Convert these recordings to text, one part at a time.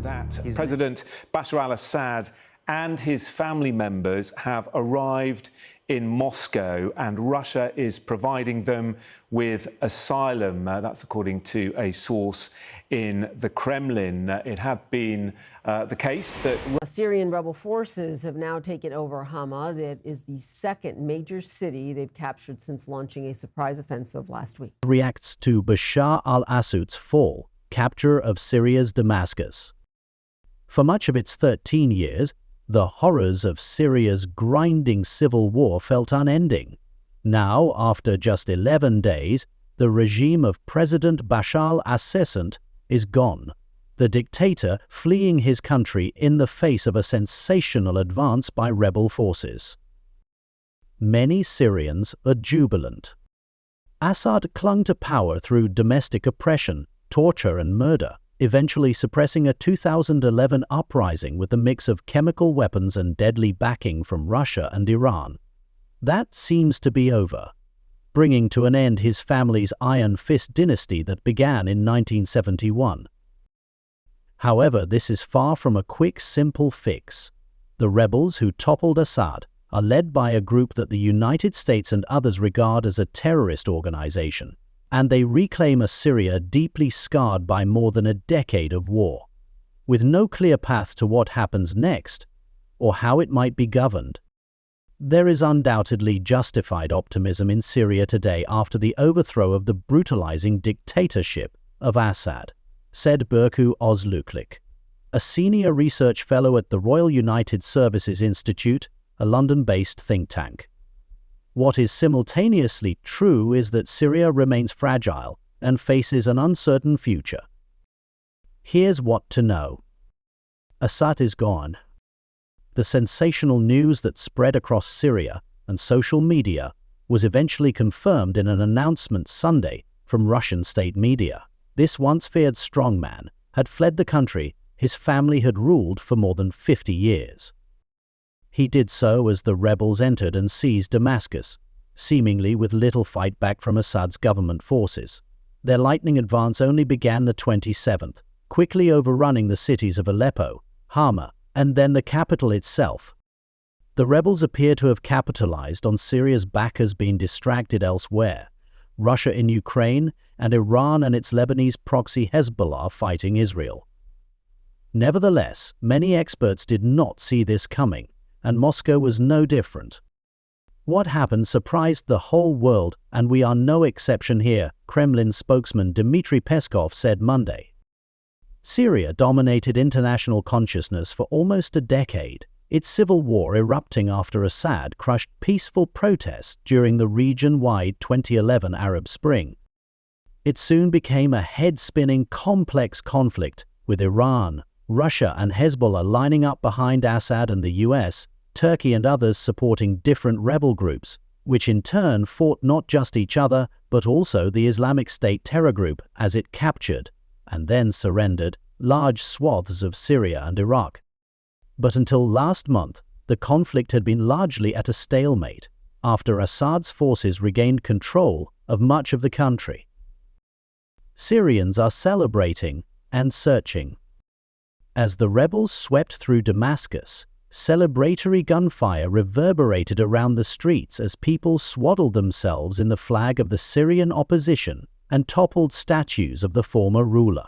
that President Bashar al-Assad and his family members have arrived in Moscow, and Russia is providing them with asylum. That's according to a source in the Kremlin. It had been the case that Syrian rebel forces have now taken over Hama. That is the second major city they've captured since launching a surprise offensive last week. Reacts to Bashar al-Assad's fall, capture of Syria's Damascus. For much of its 13 years, the horrors of Syria's grinding civil war felt unending. Now, after just 11 days, the regime of President Bashar al-Assad is gone, the dictator fleeing his country in the face of a sensational advance by rebel forces. Many Syrians are jubilant. Assad clung to power through domestic oppression, torture and murder, eventually suppressing a 2011 uprising with a mix of chemical weapons and deadly backing from Russia and Iran. That seems to be over, bringing to an end his family's Iron Fist dynasty that began in 1971. However, this is far from a quick, simple fix. The rebels who toppled Assad are led by a group that the United States and others regard as a terrorist organization, and they reclaim a Syria deeply scarred by more than a decade of war, with no clear path to what happens next or how it might be governed. There is undoubtedly justified optimism in Syria today after the overthrow of the brutalizing dictatorship of Assad, said Berku Ozluklik, a senior research fellow at the Royal United Services Institute, a London-based think tank. What is simultaneously true is that Syria remains fragile and faces an uncertain future. Here's what to know. Assad is gone. The sensational news that spread across Syria and social media was eventually confirmed in an announcement Sunday from Russian state media. This once feared strongman had fled the country his family had ruled for more than 50 years. He did so as the rebels entered and seized Damascus, seemingly with little fight back from Assad's government forces. Their lightning advance only began the 27th, quickly overrunning the cities of Aleppo, Hama, and then the capital itself. The rebels appear to have capitalized on Syria's backers being distracted elsewhere, Russia in Ukraine, and Iran and its Lebanese proxy Hezbollah fighting Israel. Nevertheless, many experts did not see this coming, and Moscow was no different. What happened surprised the whole world, and we are no exception here, Kremlin spokesman Dmitry Peskov said Monday. Syria dominated international consciousness for almost a decade, its civil war erupting after Assad crushed peaceful protests during the region-wide 2011 Arab Spring. It soon became a head-spinning, complex conflict, with Iran, Russia and Hezbollah lining up behind Assad and the US, Turkey and others supporting different rebel groups, which in turn fought not just each other, but also the Islamic State terror group as it captured, and then surrendered, large swaths of Syria and Iraq. But until last month, the conflict had been largely at a stalemate, after Assad's forces regained control of much of the country. Syrians are celebrating and searching. As the rebels swept through Damascus, celebratory gunfire reverberated around the streets as people swaddled themselves in the flag of the Syrian opposition and toppled statues of the former ruler.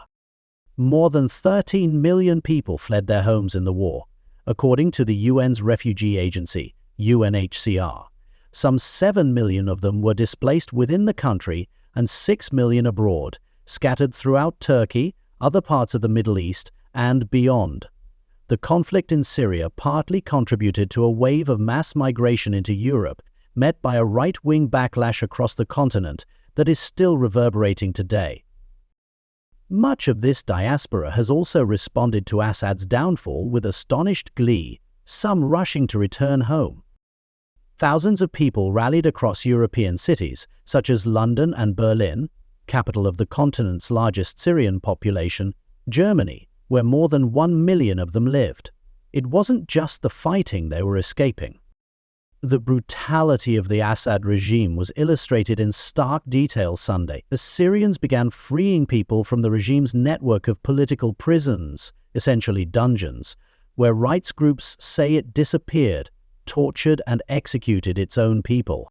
More than 13 million people fled their homes in the war, according to the UN's refugee agency, UNHCR. Some 7 million of them were displaced within the country and 6 million abroad, scattered throughout Turkey, other parts of the Middle East, and beyond. The conflict in Syria partly contributed to a wave of mass migration into Europe, met by a right-wing backlash across the continent that is still reverberating today. Much of this diaspora has also responded to Assad's downfall with astonished glee, some rushing to return home. Thousands of people rallied across European cities, such as London and Berlin, capital of the continent's largest Syrian population, Germany, where more than 1 million of them lived. It wasn't just the fighting they were escaping. The brutality of the Assad regime was illustrated in stark detail Sunday as Syrians began freeing people from the regime's network of political prisons, essentially dungeons, where rights groups say it disappeared, tortured and executed its own people.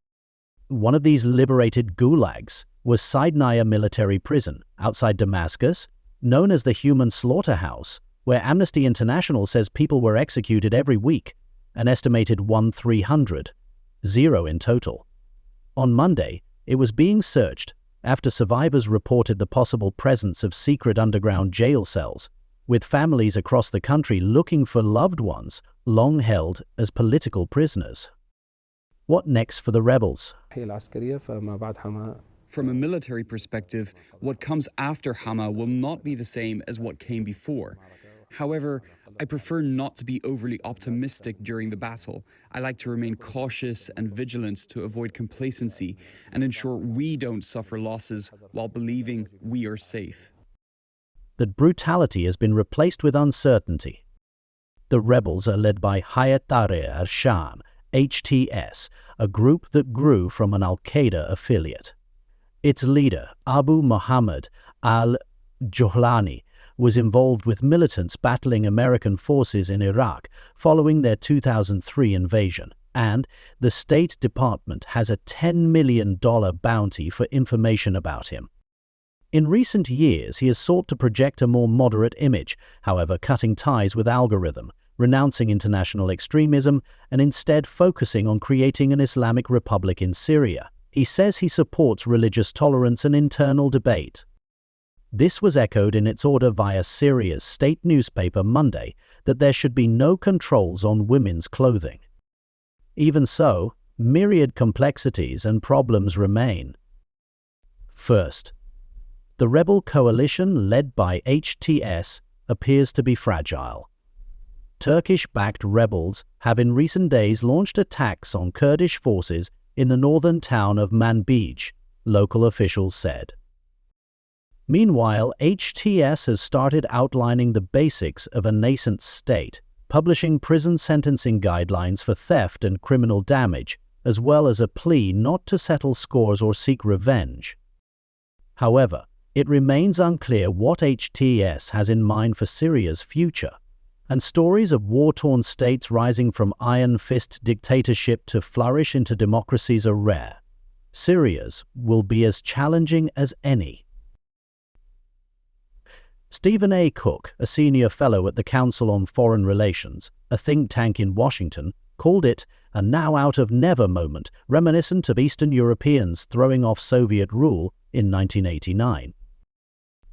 One of these liberated gulags was Saidnaya military prison outside Damascus, known as the Human Slaughterhouse, where Amnesty International says people were executed every week, an estimated 1,300, 0 in total. On Monday, it was being searched after survivors reported the possible presence of secret underground jail cells, with families across the country looking for loved ones long held as political prisoners. What next for the rebels? From a military perspective, what comes after Hama will not be the same as what came before. However, I prefer not to be overly optimistic during the battle. I like to remain cautious and vigilant to avoid complacency and ensure we don't suffer losses while believing we are safe. That brutality has been replaced with uncertainty. The rebels are led by Hayat Tahrir al-Sham, HTS, a group that grew from an al-Qaeda affiliate. Its leader, Abu Muhammad al-Juhlani, was involved with militants battling American forces in Iraq following their 2003 invasion, and the State Department has a $10 million bounty for information about him. In recent years, he has sought to project a more moderate image, however cutting ties with algorithm, renouncing international extremism, and instead focusing on creating an Islamic Republic in Syria. He says he supports religious tolerance and internal debate. This was echoed in its order via Syria's state newspaper Monday that there should be no controls on women's clothing. Even so, myriad complexities and problems remain. First, the rebel coalition led by HTS appears to be fragile. Turkish-backed rebels have in recent days launched attacks on Kurdish forces in the northern town of Manbij, local officials said. Meanwhile, HTS has started outlining the basics of a nascent state, publishing prison sentencing guidelines for theft and criminal damage, as well as a plea not to settle scores or seek revenge. However, it remains unclear what HTS has in mind for Syria's future, and stories of war-torn states rising from iron-fist dictatorship to flourish into democracies are rare. Syria's will be as challenging as any. Stephen A. Cook, a senior fellow at the Council on Foreign Relations, a think tank in Washington, called it a now-out-of-never moment reminiscent of Eastern Europeans throwing off Soviet rule in 1989.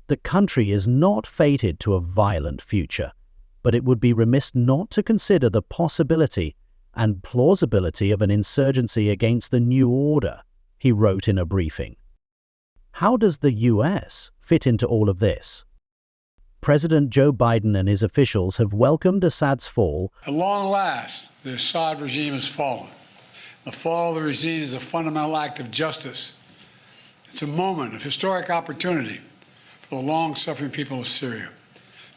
The country is not fated to a violent future, but it would be remiss not to consider the possibility and plausibility of an insurgency against the new order, he wrote in a briefing. How does the US fit into all of this? President Joe Biden and his officials have welcomed Assad's fall. At long last, the Assad regime has fallen. The fall of the regime is a fundamental act of justice. It's a moment of historic opportunity for the long-suffering people of Syria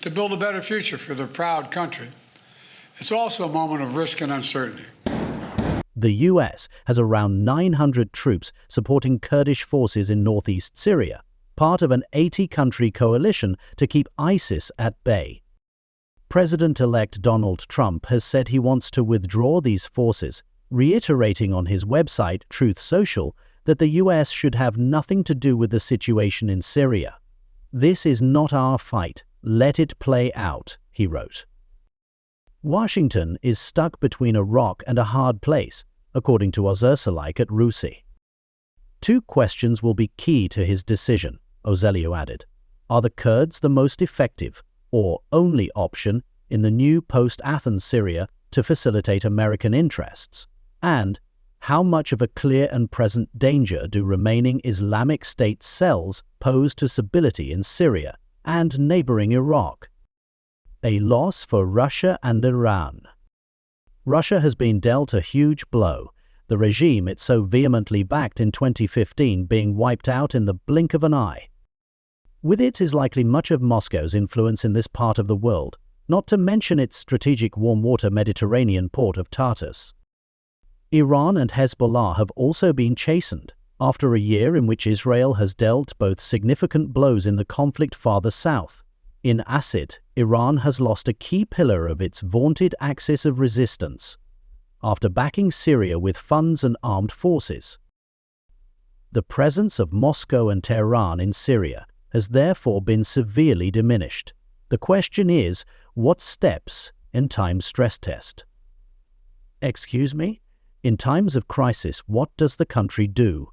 to build a better future for their proud country. It's also a moment of risk and uncertainty. The US has around 900 troops supporting Kurdish forces in northeast Syria, part of an 80-country coalition to keep ISIS at bay. President-elect Donald Trump has said he wants to withdraw these forces, reiterating on his website, Truth Social, that the US should have nothing to do with the situation in Syria. "This is not our fight. Let it play out," he wrote. Washington is stuck between a rock and a hard place, according to Ozersalike at RUSI. Two questions will be key to his decision, Ozelio added. Are the Kurds the most effective or only option in the new post-Athens Syria to facilitate American interests? And how much of a clear and present danger do remaining Islamic State cells pose to stability in Syria and neighboring Iraq? A loss for Russia and Iran. Russia has been dealt a huge blow, the regime it so vehemently backed in 2015 being wiped out in the blink of an eye. With it is likely much of Moscow's influence in this part of the world, not to mention its strategic warm-water Mediterranean port of Tartus. Iran and Hezbollah have also been chastened, after a year in which Israel has dealt both significant blows in the conflict farther south. In Assads, Iran has lost a key pillar of its vaunted axis of resistance, after backing Syria with funds and armed forces. The presence of Moscow and Tehran in Syria has therefore been severely diminished. The question is, what steps in time's stress test? Excuse me? In times of crisis, what does the country do?